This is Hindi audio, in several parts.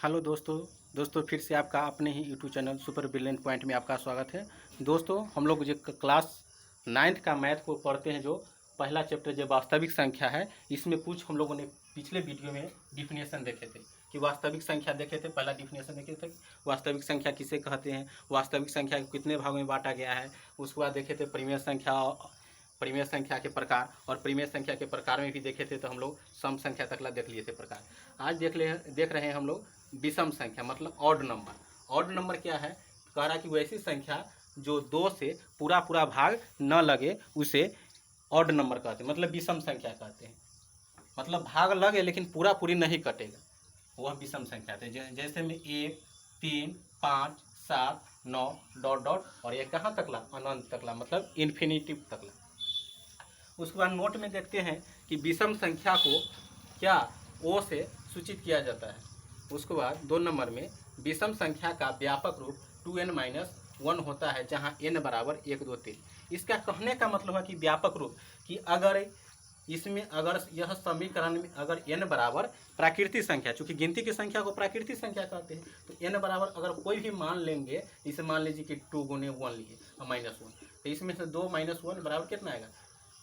हेलो दोस्तों फिर से आपका अपने ही YouTube channel super brilliant point में आपका स्वागत है। दोस्तों हम लोग जो क्लास 9th का मैथ को पढ़ते हैं, जो पहला चैप्टर जो वास्तविक संख्या है, इसमें कुछ हम लोगों ने पिछले वीडियो में डिफिनेशन देखे थे कि वास्तविक संख्या देखे थे। पहला डिफिनेशन देखे थे वास्तविक संख्या किसे कहते हैं, वास्तविक संख्या को कितने भागों में बांटा गया है। उसके बाद देखे थे परिमेय संख्या के प्रकार, और परिमेय संख्या के प्रकार में भी देखे थे तो हम लोग सम संख्या तकला देख लिए थे प्रकार। आज देख रहे हैं हम लोग विषम संख्या, मतलब ऑड नंबर। ऑड नंबर क्या है? कह रहा कि वैसी संख्या जो 2 से पूरा भाग न लगे उसे ऑड नंबर कहते हैं, मतलब विषम संख्या कहते हैं। मतलब भाग लगे लेकिन पूरी नहीं कटेगा, वह विषम संख्या है। जैसे में 1, 3, 5, 7, 9 डॉट डॉट, और ये कहाँ तकला? अनंत तकला, मतलब इन्फिनिटिव तकला। उसके बाद नोट में देखते हैं कि विषम संख्या को क्या ओ से सूचित किया जाता है। उसके बाद 2 नंबर में विषम संख्या का व्यापक रूप 2n-1 होता है, जहां n बराबर 1, 2, 3। इसका कहने का मतलब है कि व्यापक रूप, कि अगर यह समीकरण में अगर n बराबर प्राकृतिक संख्या, चूंकि गिनती की संख्या को प्राकृतिक संख्या कहते हैं, तो n बराबर अगर कोई भी मान लेंगे, इसे मान लीजिए कि 2 गुने 1 लिए और -1, तो इसमें से 2 - 1 बराबर कितना आएगा?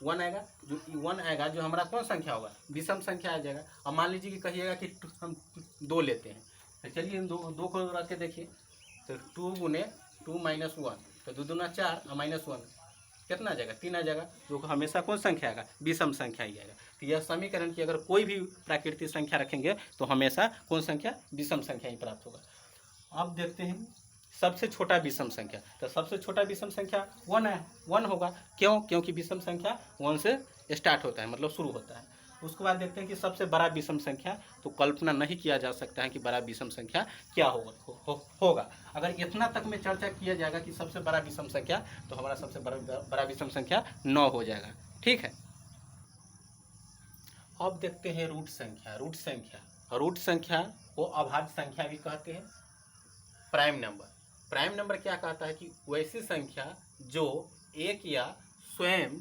1 आएगा। जो 1 आएगा, जो हमारा कौन संख्या होगा? विषम संख्या आ जाएगा। अब मान लीजिए कि कहिएगा कि हम 2 लेते हैं, तो चलिए दो को रख के देखिए, तो 2 गुने 2 - 1, तो 2 दूना 4 और -1 कितना आ जाएगा? 3 आ जाएगा, जो हमेशा कौन संख्या आएगा? विषम संख्या ही आएगा। तो यह समीकरण की अगर कोई भी प्राकृतिक संख्या रखेंगे तो हमेशा कौन संख्या? विषम संख्या ही प्राप्त होगा। अब देखते हैं सबसे छोटा विषम संख्या, तो सबसे छोटा विषम संख्या 1 है, 1 होगा। क्यों? क्योंकि विषम संख्या 1 से स्टार्ट होता है, मतलब शुरू होता है। उसके बाद देखते हैं कि सबसे बड़ा विषम संख्या, तो कल्पना नहीं किया जा सकता है कि बड़ा विषम संख्या क्या होगा। अगर इतना तक में चर्चा किया जाएगा कि सबसे बड़ा विषम संख्या, तो हमारा सबसे बड़ा विषम संख्या 9 हो जाएगा। ठीक है। अब देखते हैं रूट संख्या। रूट संख्या को अभाज्य संख्या भी कहते हैं। प्राइम नंबर क्या कहता है? कि वैसी संख्या जो एक या स्वयं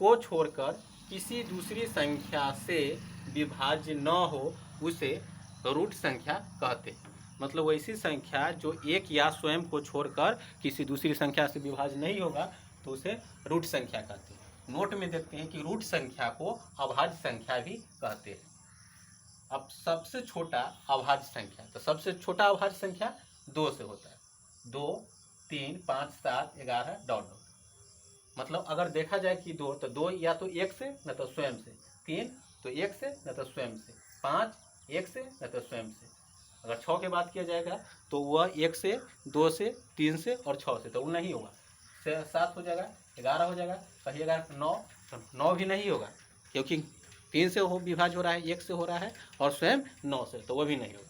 को छोड़कर किसी दूसरी संख्या से विभाज्य न हो, उसे रूट संख्या कहते हैं। मतलब वैसी संख्या जो एक या स्वयं को छोड़कर किसी दूसरी संख्या से विभाज्य नहीं होगा, तो उसे रूट संख्या कहते हैं। नोट में देखते हैं कि रूट संख्या को अभाज्य संख्या भी कहते हैं। अब सबसे छोटा अभाज्य संख्या, तो सबसे छोटा अभाज्य संख्या 2 से होता है। 2, 3, 5, 7, 11 डॉट डॉट। मतलब अगर देखा जाए कि 2, तो 2 या तो 1 से न तो स्वयं से, 3 तो 1 से न तो स्वयं से, 5 1 से न तो स्वयं से। अगर 6 की बात किया जाएगा तो वह 1 से, 2 से, 3 से और 6 से, तो वो नहीं होगा। 7 हो जाएगा, 11 हो जाएगा, कहिएगा 9, तो 9 भी नहीं होगा, क्योंकि 3 से विभाज्य हो रहा है, 1 से हो रहा है, और स्वयं 9 से, तो वह भी नहीं होगा।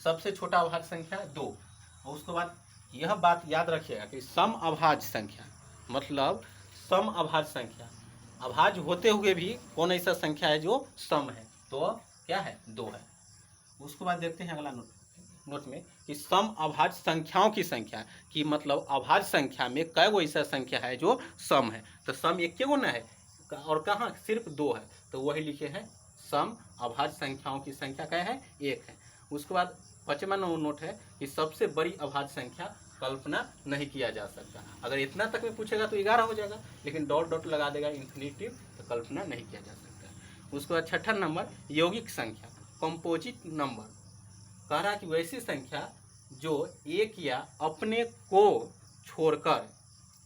सबसे छोटा अभाज्य संख्या 2। और उसके बाद यह बात याद रखिएगा कि सम अभाज्य संख्या, मतलब सम अभाज्य संख्या, अभाज्य होते हुए भी कौन ऐसा संख्या है जो सम है? तो क्या है? 2 है। उसके बाद देखते हैं अगला नोट में कि सम अभाज्य संख्याओं की संख्या, कि मतलब अभाज्य संख्या में कई गो ऐसा संख्या है जो सम है। तो सम एक के गुना है, और कहाँ? सिर्फ 2 है, तो वही लिखे हैं सम अभाज्य संख्याओं की संख्या क्या है? 1 है। उसके बाद 5वां नोट है कि सबसे बड़ी अभाज्य संख्या कल्पना नहीं किया जा सकता। अगर इतना तक में पूछेगा तो 11 हो जाएगा, लेकिन डॉट डॉट लगा देगा इन्फिनिटिव, तो कल्पना नहीं किया जा सकता। उसके बाद 6ठा नंबर यौगिक संख्या, कंपोजिट नंबर। कह रहा कि वैसी संख्या जो एक या अपने को छोड़कर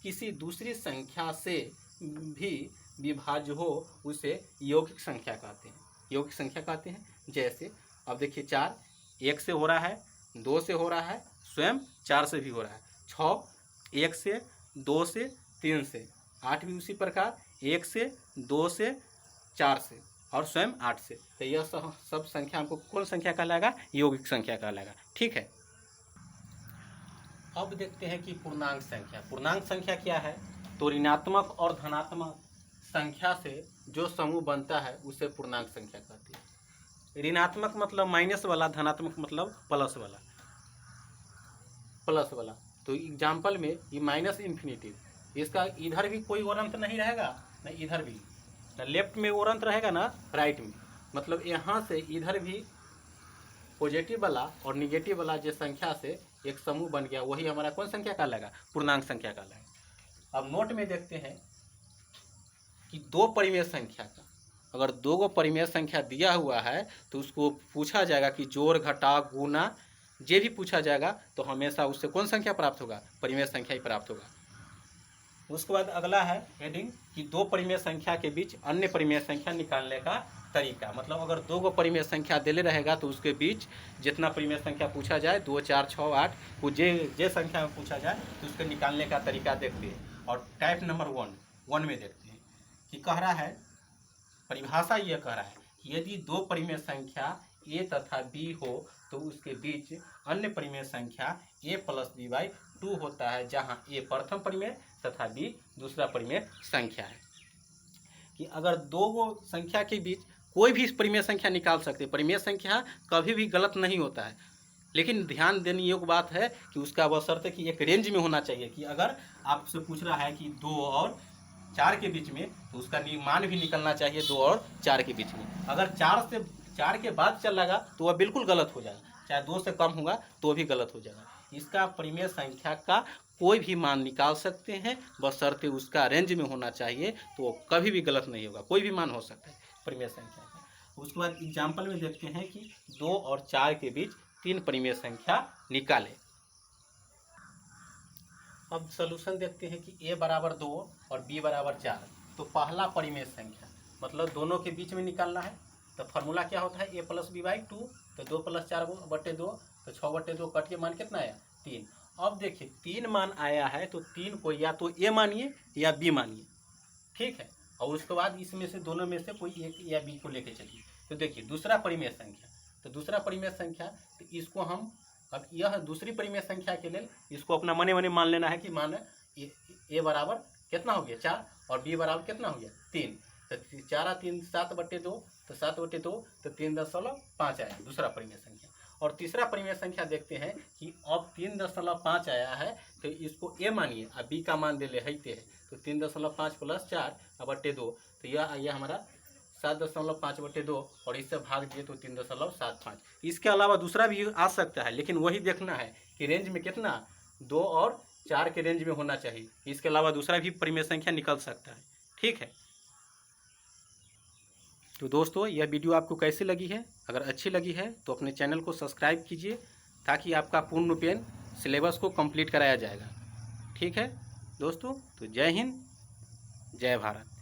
किसी दूसरी संख्या से भी विभाज्य हो, उसे यौगिक संख्या कहते हैं। यौगिक संख्या कहते हैं। जैसे अब देखिए 4 1 से हो रहा है, 2 से हो रहा है, स्वयं 4 से भी हो रहा है। 6 1 से, 2 से, 3 से। 8 भी उसी प्रकार 1 से, 2 से, 4 से, और स्वयं 8 से। तो यह सब संख्या हमको कौन संख्या कहलाएगा? यौगिक संख्या कहलाएगा। ठीक है। अब देखते हैं कि पूर्णांक संख्या। पूर्णांक संख्या क्या है? तो ऋणात्मक और धनात्मक संख्या से जो समूह बनता है उसे पूर्णांक संख्या कहते हैं। ऋणात्मक मतलब माइनस वाला, धनात्मक मतलब प्लस वाला। तो एग्जाम्पल में ये माइनस इन्फिनिटी, इसका इधर भी कोई और अंत नहीं रहेगा, न इधर भी, न लेफ्ट में और अंत रहेगा ना राइट में। मतलब यहाँ से इधर भी पॉजिटिव वाला और निगेटिव वाला जो संख्या से एक समूह बन गया, वही हमारा कौन संख्या कहलाएगा? पूर्णांक संख्या कहलाएगा। अब नोट में देखते हैं कि दो परिमेय संख्या का, अगर दो गो परिमेय संख्या दिया हुआ है तो उसको पूछा जाएगा कि जोड़ घटा गुना जे भी पूछा जाएगा तो हमेशा उससे कौन संख्या प्राप्त होगा? परिमेय संख्या ही प्राप्त होगा। उसके बाद अगला है हेडिंग कि दो परिमेय संख्या के बीच अन्य परिमेय संख्या निकालने का तरीका। मतलब अगर दो गो परिमेय संख्या दिले रहेगा तो उसके बीच जितना परिमेय संख्या पूछा जाए 2, 4, 6, 8 वो जे संख्या में पूछा जाए तो उसके निकालने का तरीका देखते हैं। और टाइप नंबर 1 में देखते हैं कि कह रहा है, परिभाषा ये कह रहा है कि यदि दो परिमेय संख्या a तथा b हो तो उसके बीच अन्य परिमेय संख्या a प्लस b बाई 2 होता है, जहाँ a प्रथम परिमेय तथा b दूसरा परिमेय संख्या है। कि अगर दो गो संख्या के बीच कोई भी परिमेय संख्या निकाल सकते हैं। परिमेय संख्या कभी भी गलत नहीं होता है, लेकिन ध्यान देने योग्य बात है कि उसका बशर्ते कि एक रेंज में होना चाहिए। कि अगर आपसे पूछ रहा है कि 2 और 4 के बीच में, तो उसका मान भी निकलना चाहिए 2 और 4 के बीच में। अगर 4 के बाद चलेगा तो वह बिल्कुल गलत हो जाएगा, चाहे 2 से कम होगा तो भी गलत हो जाएगा। इसका परिमेय संख्या का कोई भी मान निकाल सकते हैं, बशर्ते उसका रेंज में होना चाहिए, तो वो कभी भी गलत नहीं होगा। कोई भी मान हो सकता है परिमेय संख्या का। उसके बाद एग्जाम्पल में देखते हैं कि 2 और 4 के बीच 3 परिमेय संख्या निकालें। अब सॉल्यूशन देखते हैं कि a बराबर 2 और b बराबर 4। तो पहला परिमेय संख्या मतलब दोनों के बीच में निकालना है, तो फार्मूला क्या होता है? a plus B by 2। तो 2 प्लस 4 बटे 2, तो 6 बटे 2 कट के मान कितना आया? 3। अब देखिए 3 मान आया है तो 3 को या तो a मानिए या b मानिए, ठीक है। और उसके बाद इसमें से दोनों में से कोई एक या b को लेके चलिए। तो देखिए दूसरा परिमेय संख्या, तो दूसरा परिमेय संख्या, तो इसको हम अब यह दूसरी परिमेय संख्या के लिए इसको अपना मने मने मान लेना है कि मान a बराबर कितना हो गया? 4 और b बराबर कितना हो गया? 3। तो 4 और 3 7 बटे 2, तो 7 बटे 2 तो 3.5 आया दूसरा परिमेय संख्या। और तीसरा परिमेय संख्या देखते हैं कि अब 3.5 आया है, तो इसको a मानिए और b का मान दे ले है, तो 3.5 प्लस 4 बटे 2, तो यह आया हमारा 7.5 बटे 2, और इससे भाग दिए तो 3.75। इसके अलावा दूसरा भी आ सकता है, लेकिन वही देखना है कि रेंज में कितना 2 और 4 के रेंज में होना चाहिए। इसके अलावा दूसरा भी परिमेय संख्या निकल सकता है, ठीक है। तो दोस्तों यह वीडियो आपको कैसी लगी है? अगर अच्छी लगी है तो अपने चैनल को सब्सक्राइब कीजिए, ताकि आपका पूर्ण रूपेण सिलेबस को कंप्लीट कराया जाएगा, ठीक है दोस्तों। तो जय हिंद, जय भारत।